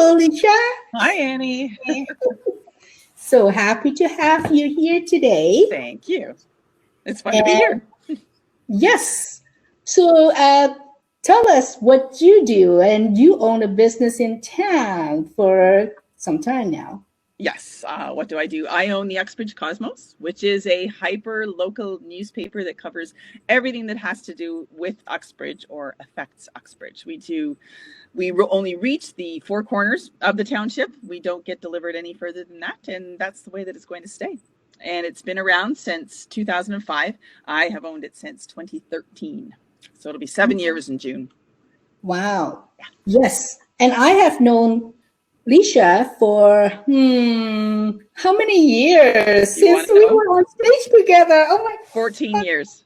Hello, Lisha. Hi, Annie. So happy to have you here today. Thank you. It's fun to be here. Yes. So tell us what you do, and you own a business in town for some time now. Yes. What do? I own the Uxbridge Cosmos, which is a hyper local newspaper that covers everything that has to do with Uxbridge or affects Uxbridge. We only reach the four corners of the township. We don't get delivered any further than that, and that's the way that it's going to stay. And it's been around since 2005. I have owned it since 2013. So it'll be 7 years in June. Wow. Yeah. Yes. And I have known Lisha for how many years since we were on stage together? Oh my! 14 years.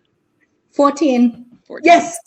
14. Yes.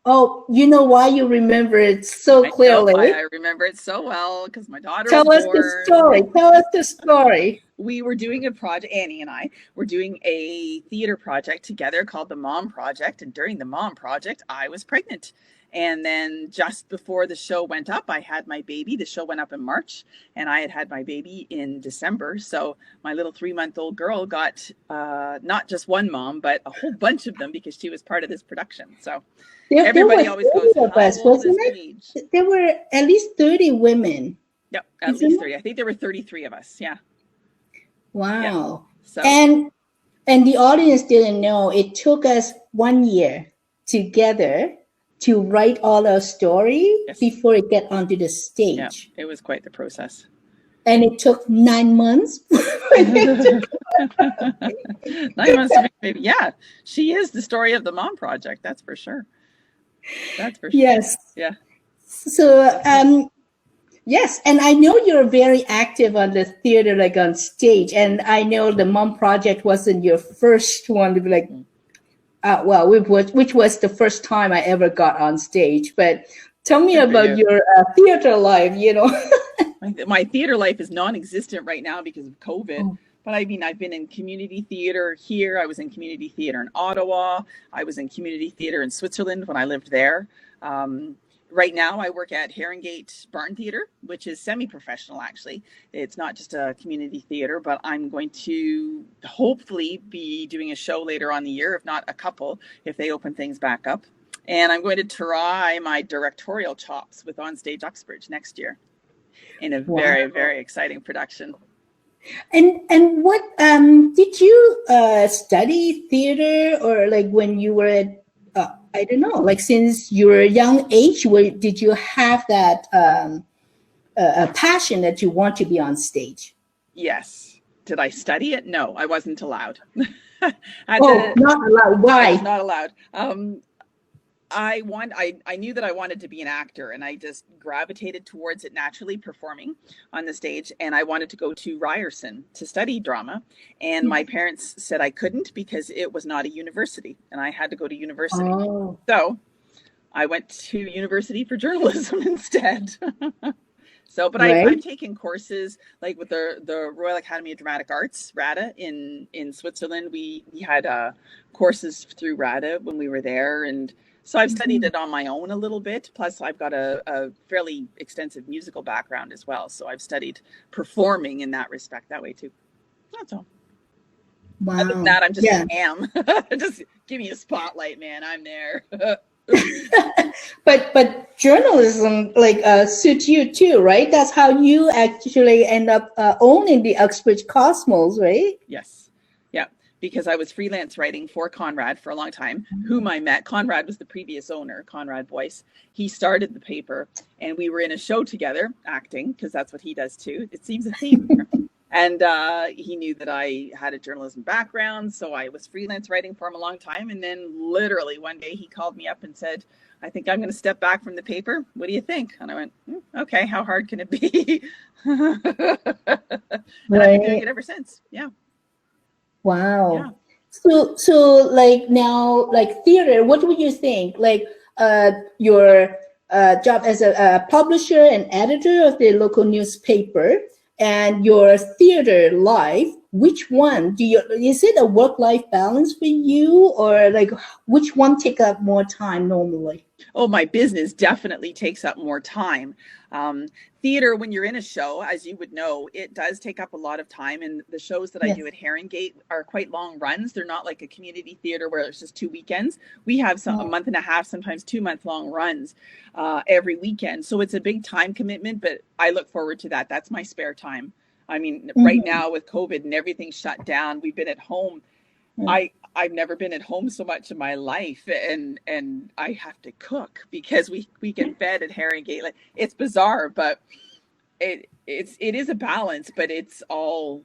Oh, you know why you remember it so clearly? I remember it so well because my daughter Tell us the story. Tell us the story. We were doing a project, Annie and I were doing a theater project together called the Mom Project. And during the Mom Project, I was pregnant. And then just before the show went up, I had my baby. The show went up in March and I had my baby in December. So my little 3-month-old girl got not just one mom, but a whole bunch of them because she was part of this production. So everybody always goes, of us, wasn't it? There were at least 30 women. Yep, at least 30. I think there were 33 of us. Yeah. Wow. Yeah. So. And the audience didn't know it took us 1 year together to write all our story before it get onto the stage. Yeah, it was quite the process. And it took 9 months. 9 months to make baby. Yeah, she is the story of the Mom Project. That's for sure. That's for sure. Yes. Yeah. So, yes, and I know you're very active on the theater, like on stage. And I know the Mom Project wasn't your first one to be like, which was the first time I ever got on stage. But tell me about your theater life, you know. My theater life is non-existent right now because of COVID. Oh. But I mean, I've been in community theater here. I was in community theater in Ottawa. I was in community theater in Switzerland when I lived there. Right now, I work at Haringate Barn Theatre, which is semi-professional, actually. It's not just a community theater, but I'm going to hopefully be doing a show later on the year, if not a couple, if they open things back up. And I'm going to try my directorial chops with Onstage Uxbridge next year in a very, very exciting production. And what did you study theater, or like when you were at I don't know, like since you were a young age, did you have that a passion that you want to be on stage? Yes. Did I study it? No, I wasn't allowed. Not allowed. Why? I was not allowed. I knew that I wanted to be an actor, and I just gravitated towards it naturally, performing on the stage. And I wanted to go to Ryerson to study drama. And my parents said I couldn't because it was not a university and I had to go to university. Oh. So I went to university for journalism instead. So, but I've taken courses like with the Royal Academy of Dramatic Arts, RADA, in Switzerland. We had courses through RADA when we were there. And so I've studied it on my own a little bit. Plus, I've got a fairly extensive musical background as well. So I've studied performing in that respect that way too. That's all. Wow. Other than that, I'm just am. Just give me a spotlight, man. I'm there. But journalism suits you too, right? That's how you actually end up owning the Uxbridge Cosmos, right? Yes. Because I was freelance writing for Conrad for a long time, whom I met. Conrad was the previous owner, Conrad Boyce. He started the paper and we were in a show together acting, because that's what he does too. It seems a theme here. And he knew that I had a journalism background. So I was freelance writing for him a long time. And then literally one day he called me up and said, I think I'm going to step back from the paper. What do you think? And I went, okay, how hard can it be? And I've been doing it ever since. Yeah. Wow. Yeah. So like now, like theater, what would you think? Like your job as a publisher and editor of the local newspaper and your theater life, which one is it a work-life balance for you, or like which one take up more time normally? Oh, my business definitely takes up more time. Theater, when you're in a show, as you would know, it does take up a lot of time. And the shows that I do at Haringey are quite long runs. They're not like a community theater where it's just 2 weekends. We have a month and a half, sometimes 2-month long runs every weekend. So it's a big time commitment, but I look forward to that. That's my spare time. I mean, right now with COVID and everything shut down, we've been at home. I've never been at home so much in my life, and I have to cook because we get fed at Haringey. Like, it's bizarre, but it is a balance, but it's all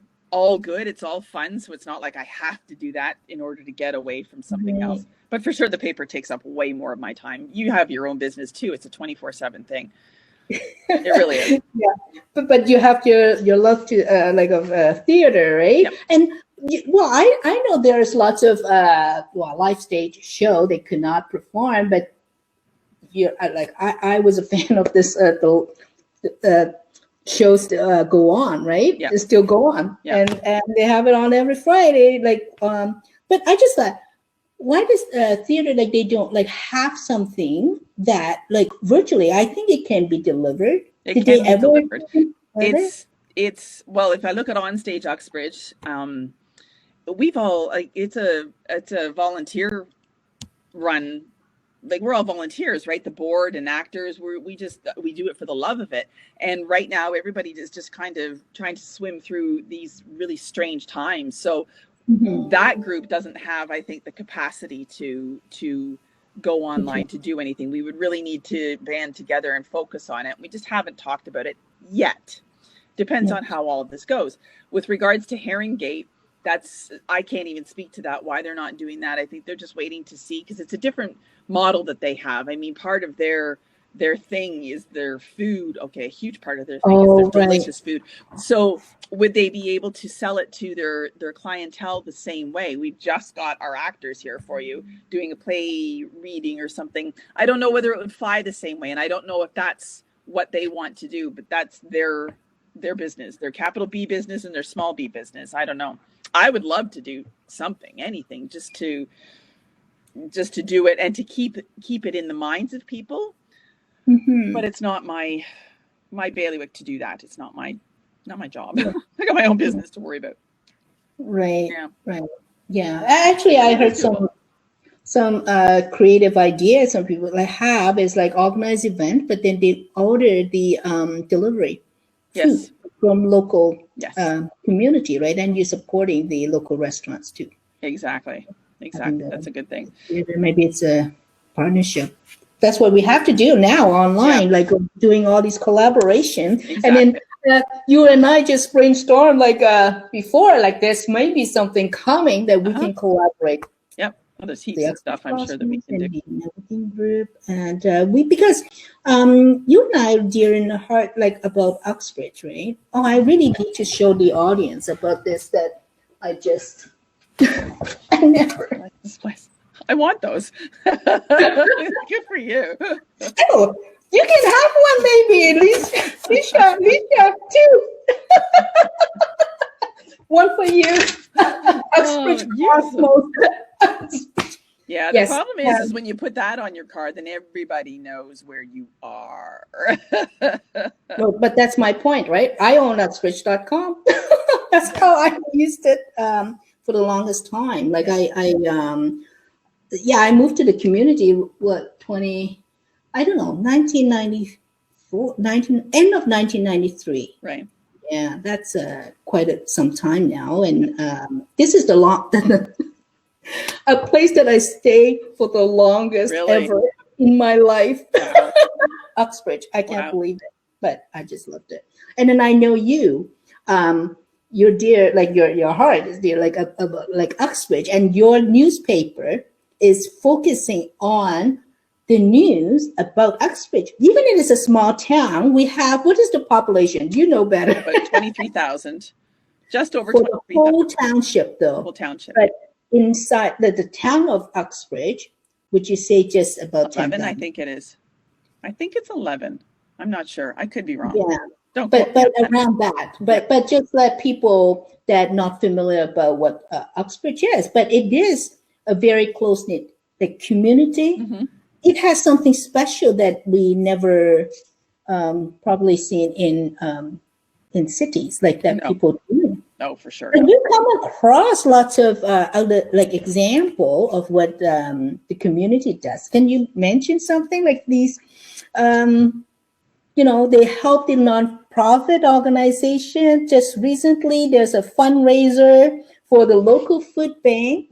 good. It's all fun. So it's not like I have to do that in order to get away from something else. But for sure, the paper takes up way more of my time. You have your own business too. It's a 24/7 thing. It really is. But you have your love to of theater, right? And I know there's lots of live stage show they could not perform, but I was a fan of this the shows go on, right? They still go on, and they have it on every Friday. But I just thought, why does theater they don't have something that virtually? I think it can be delivered. Did they ever delivered? It's well, if I look at Onstage Uxbridge, we've all it's a volunteer run. We're all volunteers, right? The board and actors, we do it for the love of it. And right now everybody is just kind of trying to swim through these really strange times. So that group doesn't have, I think, the capacity to go online to do anything. We would really need to band together and focus on it. We just haven't talked about it yet. Depends on how all of this goes. With regards to Haringey, I can't even speak to that, why they're not doing that. I think they're just waiting to see, because it's a different model that they have. I mean, part of their thing is their food. Okay, a huge part of their thing is their delicious food. So would they be able to sell it to their clientele the same way? We've just got our actors here for you doing a play reading or something. I don't know whether it would fly the same way, and I don't know if that's what they want to do, but that's their business, their capital B business and their small b business. I don't know. I would love to do something, anything, just to do it and to keep it in the minds of people. But it's not my bailiwick to do that. It's not my job. I got my own business to worry about. Right. Yeah. Actually, I heard some creative ideas some people have is organize event, but then they order the delivery food from local community, right? And you're supporting the local restaurants too. Exactly. That's a good thing. Maybe it's a partnership. That's what we have to do now online, doing all these collaborations. And then you and I just brainstorm before, there's maybe something coming that we can collaborate. Well, there's heaps of stuff I'm sure that we can do. Networking group, and because you and I are dear in the heart, about Uxbridge, right? Oh, I really need to show the audience about this. That I just I never. I like this place. I want those. Good for you. Oh, you can have one, baby. Lisha, too. One for you. Uxbridge Cosmos. Yeah, the problem is when you put that on your card, then everybody knows where you are. No, but that's my point, right? I own Uxbridge.com. That's how I used it for the longest time. I moved to the community, 1994, end of 1993. Right. Yeah, that's quite some time now. And this is a place that I stayed for the longest ever in my life. Wow. Uxbridge. I can't believe it, but I just loved it. And then I know you, you're dear, your heart is dear, like Uxbridge, and your newspaper is focusing on the news about Uxbridge. Even if it's a small town, we have, what is the population? You know better. About 23,000. Just over 23,000. The whole township, though. Whole township. But inside the town of Uxbridge, would you say just about 11? 10,000? I think it is. I think it's 11. I'm not sure. I could be wrong. Yeah. But around that. But just let people that not familiar about what Uxbridge is. But it is a very close-knit community. it has something special that we never probably seen in cities like that. No. People do. No, for sure. And you come across lots of other like example of what the community does. Can you mention something like these? You know, they help the nonprofit organization. Just recently, there's a fundraiser for the local food bank,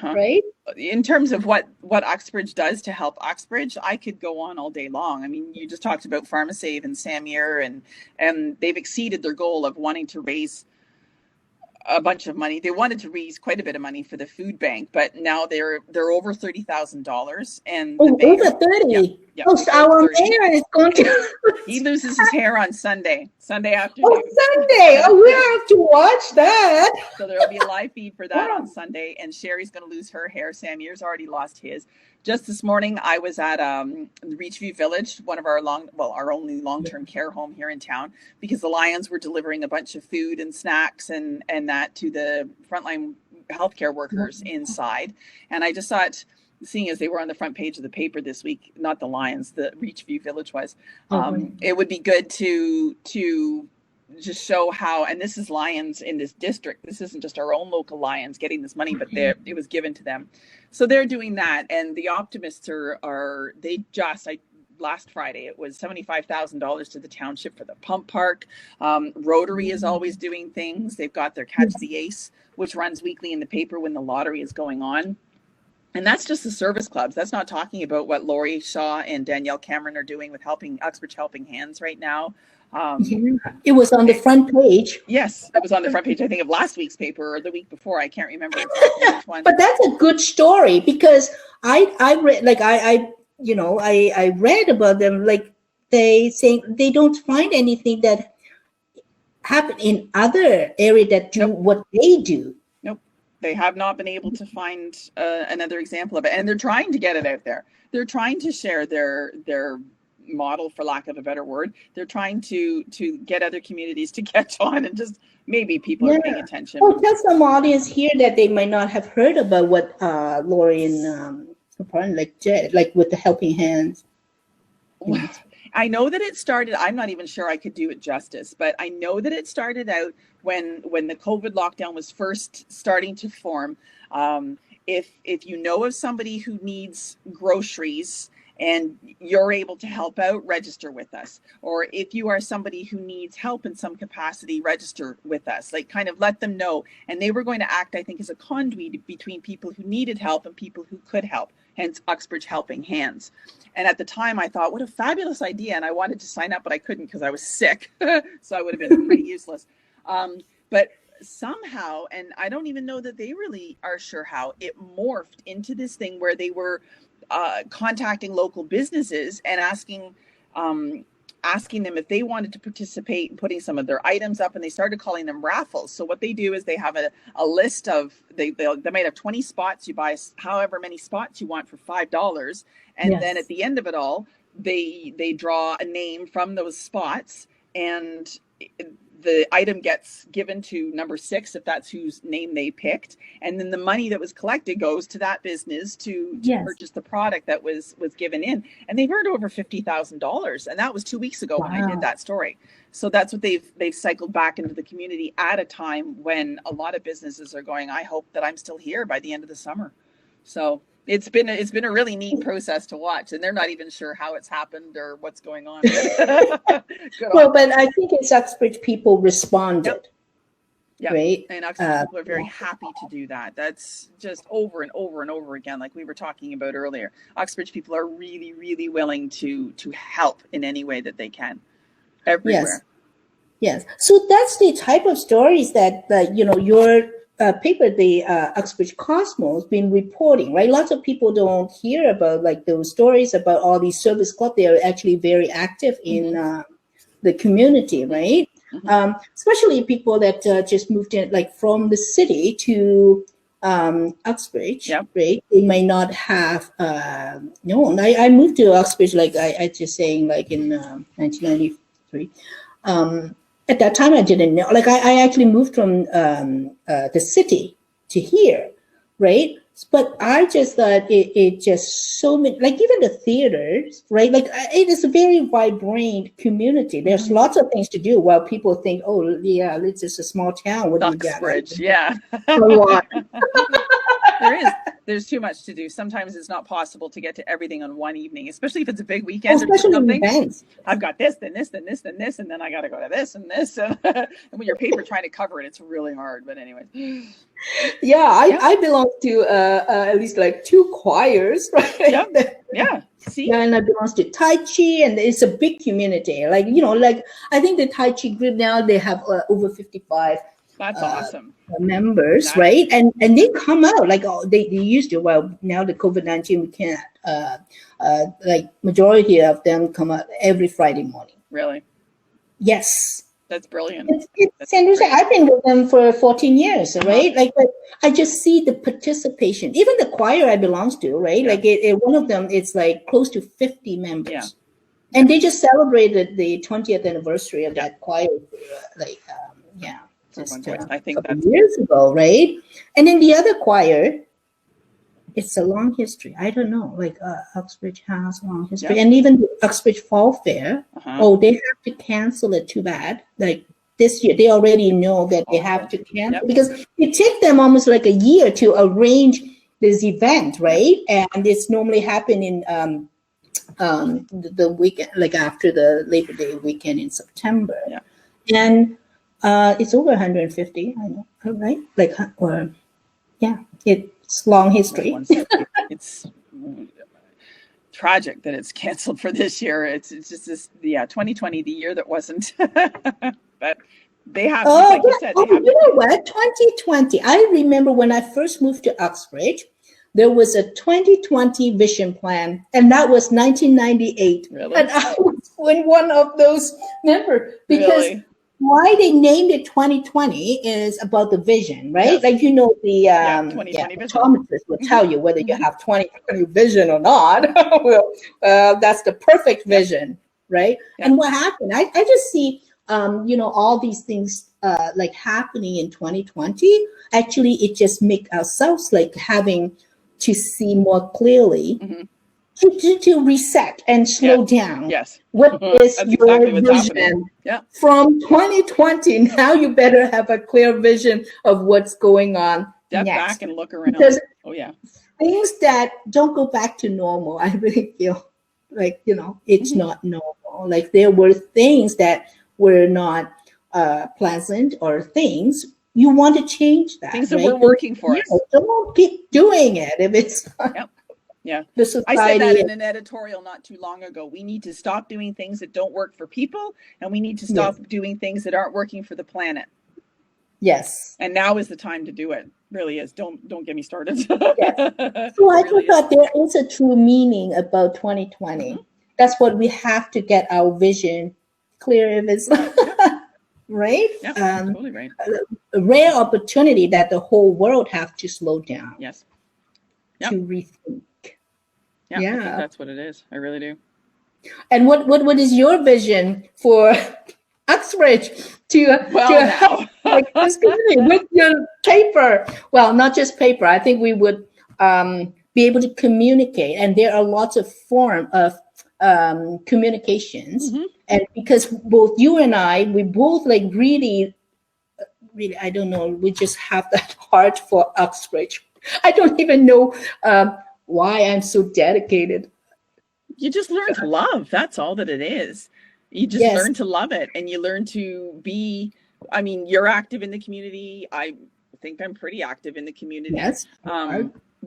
right? In terms of what Uxbridge does to help Uxbridge, I could go on all day long. I mean, you just talked about PharmaSave and Samir, and they've exceeded their goal of wanting to raise a bunch of money. They wanted to raise quite a bit of money for the food bank, but now they're over $30,000. And over 30. Yeah, oh, so our mayor is going to. He loses his hair on Sunday afternoon. Oh, Sunday! Oh, we have to watch that. So there'll be a live feed for that on Sunday, and Sherry's going to lose her hair. Samir's already lost his. Just this morning, I was at Reachview Village, one of our our only long-term care home here in town, because the Lions were delivering a bunch of food and snacks and that to the frontline healthcare workers inside. And I just thought, seeing as they were on the front page of the paper this week, not the Lions, the Reachview Village was, it would be good to just show how, and this is Lions in this district. This isn't just our own local Lions getting this money, but it was given to them. So they're doing that. And the optimists last Friday, it was $75,000 to the township for the pump park. Rotary is always doing things. They've got their Catch the Ace, which runs weekly in the paper when the lottery is going on. And that's just the service clubs. That's not talking about what Lori Shaw and Danielle Cameron are doing with Uxbridge Helping Hands right now. It was on the front page. Yes, it was on the front page, I think, of last week's paper or the week before. I can't remember exactly which one. But that's a good story, because I read, like I read about them, like they saying they don't find anything that happened in other areas that do what they do. Nope, they have not been able to find another example of it, and they're trying to get it out there. They're trying to share their model, for lack of a better word. They're trying to get other communities to catch on, and just maybe people are paying attention. Oh, tell some audience here that they might not have heard about what Lori and like with the Helping Hands. I know that it started, I'm not even sure I could do it justice, but I know that it started out when the COVID lockdown was first starting to form. If you know of somebody who needs groceries and you're able to help out, register with us. Or if you are somebody who needs help in some capacity, register with us. Like, kind of let them know. And they were going to act, I think, as a conduit between people who needed help and people who could help, hence Uxbridge Helping Hands. And at the time I thought, what a fabulous idea. And I wanted to sign up, but I couldn't because I was sick. So I would have been pretty useless. But somehow, and I don't even know that they really are sure how, it morphed into this thing where they were contacting local businesses and asking them if they wanted to participate in putting some of their items up, and they started calling them raffles. So what they do is they have a list of, they might have 20 spots. You buy however many spots you want for $5, and then at the end of it all, they draw a name from those spots, and the item gets given to number 6 if that's whose name they picked, and then the money that was collected goes to that business to purchase the product that was given in. And they've earned over $50,000, and that was 2 weeks ago when I did that story. So that's what they've cycled back into the community at a time when a lot of businesses are going, I hope that I'm still here by the end of the summer. So it's been a really neat process to watch, and they're not even sure how it's happened or what's going on. Well, but I think it's Uxbridge people responded. Yeah, right? And Uxbridge people are very happy to do that. That's just over and over and over again, like we were talking about earlier. Uxbridge people are really, really willing to help in any way that they can, everywhere. Yes. So that's the type of stories that your paper, the Uxbridge Cosmos, been reporting, right? Lots of people don't hear about like those stories about all these service clubs. They are actually very active in the community, right? Especially people that just moved in, like from the city to Uxbridge, right? They may not have known. I moved to Uxbridge, like I just saying, like in 1993. At that time, I didn't know. Like I actually moved from the city to here, right? But I just thought it just so many, like even the theaters, right? Like it is a very vibrant community. There's lots of things to do while people think, oh yeah, it's just a small town. What do you got? Uxbridge, yeah. A lot. There's too much to do. Sometimes it's not possible to get to everything on one evening, especially if it's a big weekend or something. Events. I've got this, then this, then this, then this, and then I got to go to this and this. And when you're paper trying to cover it, it's really hard. But anyway. Yeah, I belong to at least like 2 choirs, right? Yeah. See? Yeah, and I belong to Tai Chi, and it's a big community. Like, like I think the Tai Chi group now, they have over 55. That's awesome. Members, right? And they come out like they used to. Well, now the COVID-19, we can't. Like majority of them come out every Friday morning. Really? Yes. That's brilliant. It's interesting. I've been with them for 14 years, right? Like, but I just see the participation. Even the choir I belong to, right? Yeah. Like one of them, it's like close to 50 members. Yeah. And they just celebrated the 20th anniversary of that choir. Just I think that's years ago, right? And then the other choir, it's a long history. I don't know, like Uxbridge has a long history, and even the Uxbridge Fall Fair. They have to cancel it. Too bad. Like this year, they already know that they have to cancel because it takes them almost like a year to arrange this event, right? And it's normally happen in the weekend, like after the Labor Day weekend in September. Yeah. And it's over 150, I know, right? Like, it's long history. It's tragic that it's canceled for this year. It's just this, 2020, the year that wasn't. But they have, like you said. You know what? 2020. I remember when I first moved to Uxbridge, there was a 2020 vision plan, and that was 1998. Really? And I was in one of those members because why they named it 2020 is about the vision, right? Yes. Like, the 2020 vision. Optometrist will tell you whether you have 2020 vision or not. Well, that's the perfect vision, right? Yeah. And what happened? I just see, all these things like happening in 2020. Actually, it just make ourselves like having to see more clearly. To reset and slow down. Yes. What is your vision from 2020? Now you better have a clear vision of what's going on. Step next. Back and look around. Because things that don't go back to normal, I really feel like, it's not normal. Like there were things that were not pleasant or things you want to change that. Things that were working for us. Don't keep doing it if it's Yeah. the society. I said that in an editorial not too long ago. We need to stop doing things that don't work for people, and we need to stop doing things that aren't working for the planet. Yes. And now is the time to do it. Really is. Don't get me started. Yes. So I really thought there is a true meaning about 2020. That's what we have to get our vision clear if it's right. Yeah, totally right. A rare opportunity that the whole world have to slow down. Yes. To rethink. Yeah, I think that's what it is. I really do. And what is your vision for Uxbridge to help like this community with your paper? Well, not just paper. I think we would be able to communicate, and there are lots of form of communications. And because both you and I, we both like really, I don't know, we just have that heart for Uxbridge. I don't even know why I'm so dedicated. You just learn to love. That's all that it is. You just learn to love it, and you learn to be, you're active in the community. I think I'm pretty active in the community. Yes.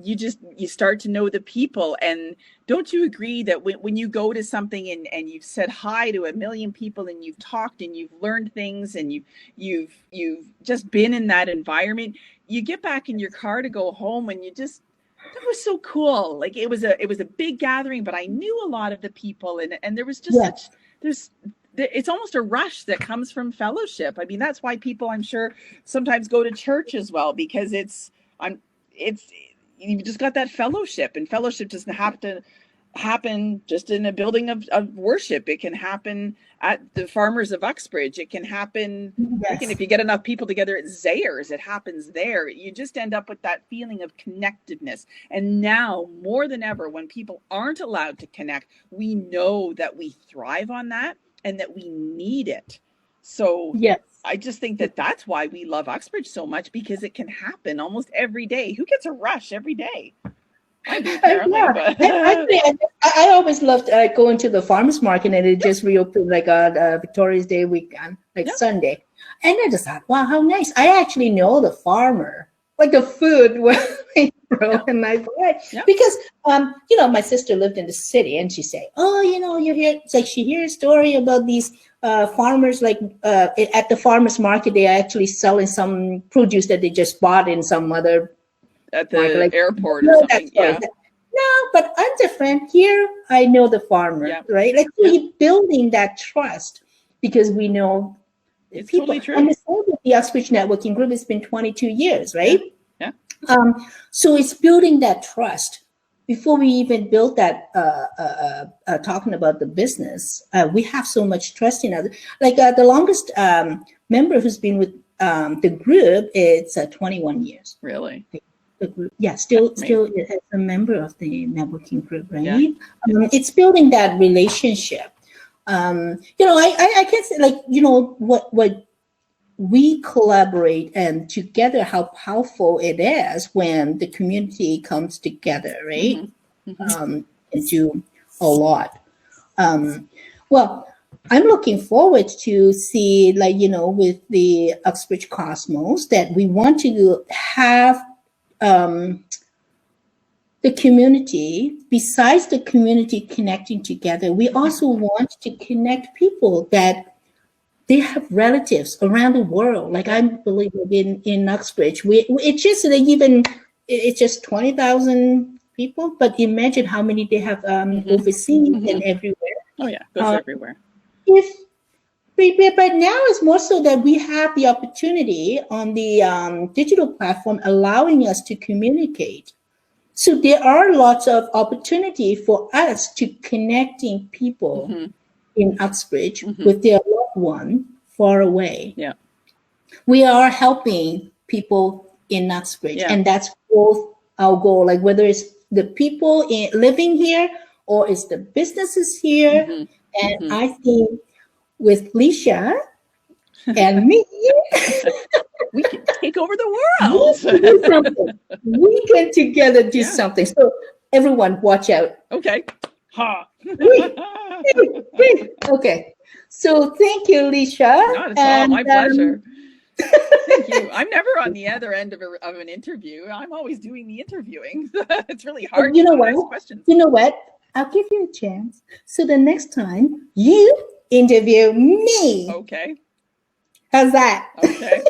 You start to know the people. And don't you agree that when you go to something and you've said hi to 1 million people and you've talked and you've learned things and you've just been in that environment, you get back in your car to go home and that was so cool. Like it was a big gathering, but I knew a lot of the people and there was just it's almost a rush that comes from fellowship. That's why people, I'm sure, sometimes go to church as well, because you've just got that fellowship, and fellowship doesn't have to happen just in a building of worship. It can happen at the Farmers of Uxbridge. It can happen, if you get enough people together at Zayre's, it happens there. You just end up with that feeling of connectiveness. And now, more than ever, when people aren't allowed to connect, we know that we thrive on that and that we need it. So yes. I just think that that's why we love Uxbridge so much, because it can happen almost every day. Who gets a rush every day? I do, apparently. But I always loved going to the farmers market, and it just reopened like on Victoria's Day weekend, like Sunday. And I just thought, wow, how nice. I actually know the farmer, like the food where they grow in my bread. Because, my sister lived in the city, and she said, oh, you hear, it's like she hears a story about these farmers, like at the farmers market, they are actually selling some produce that they just bought in some other at the airport or something. No, but I'm different. Here, I know the farmer, right? Like we're building that trust because we know it's people. Totally true. And the same with the Uxbridge Networking Group, it's been 22 years, right? Yeah. So it's building that trust. Before we even built that, talking about the business, we have so much trust in others. Like the longest member who's been with the group, it's 21 years. Really? The group, still as a member of the networking group, right? It's building that relationship. I can say, like, what we collaborate and together, how powerful it is when the community comes together, right? And do a lot. Well, I'm looking forward to see, like, with the Uxbridge Cosmos, that we want to have the community, besides the community connecting together, we also want to connect people that they have relatives around the world. Like I believe in Uxbridge, it's just 20,000 people, but imagine how many they have overseas and everywhere. Oh yeah, goes everywhere. But now it's more so that we have the opportunity on the digital platform allowing us to communicate. So there are lots of opportunity for us to connecting people in Uxbridge with their loved one far away. Yeah, we are helping people in Uxbridge, and that's both our goal. Like whether it's the people living here or it's the businesses here, and I think with Lisha and me, we can take over the world. We can together do something. So everyone, watch out. Okay. Ha. Okay. So thank you, Lisha. No, it's all my pleasure. Thank you. I'm never on the other end of an interview. I'm always doing the interviewing. It's really hard. You know what? Questions. You know what? I'll give you a chance. So the next time you interview me. Okay. How's that? Okay.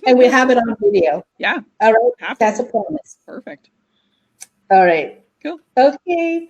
And we have it on video. Yeah. All right. That's a promise. Perfect. All right. Cool. Okay.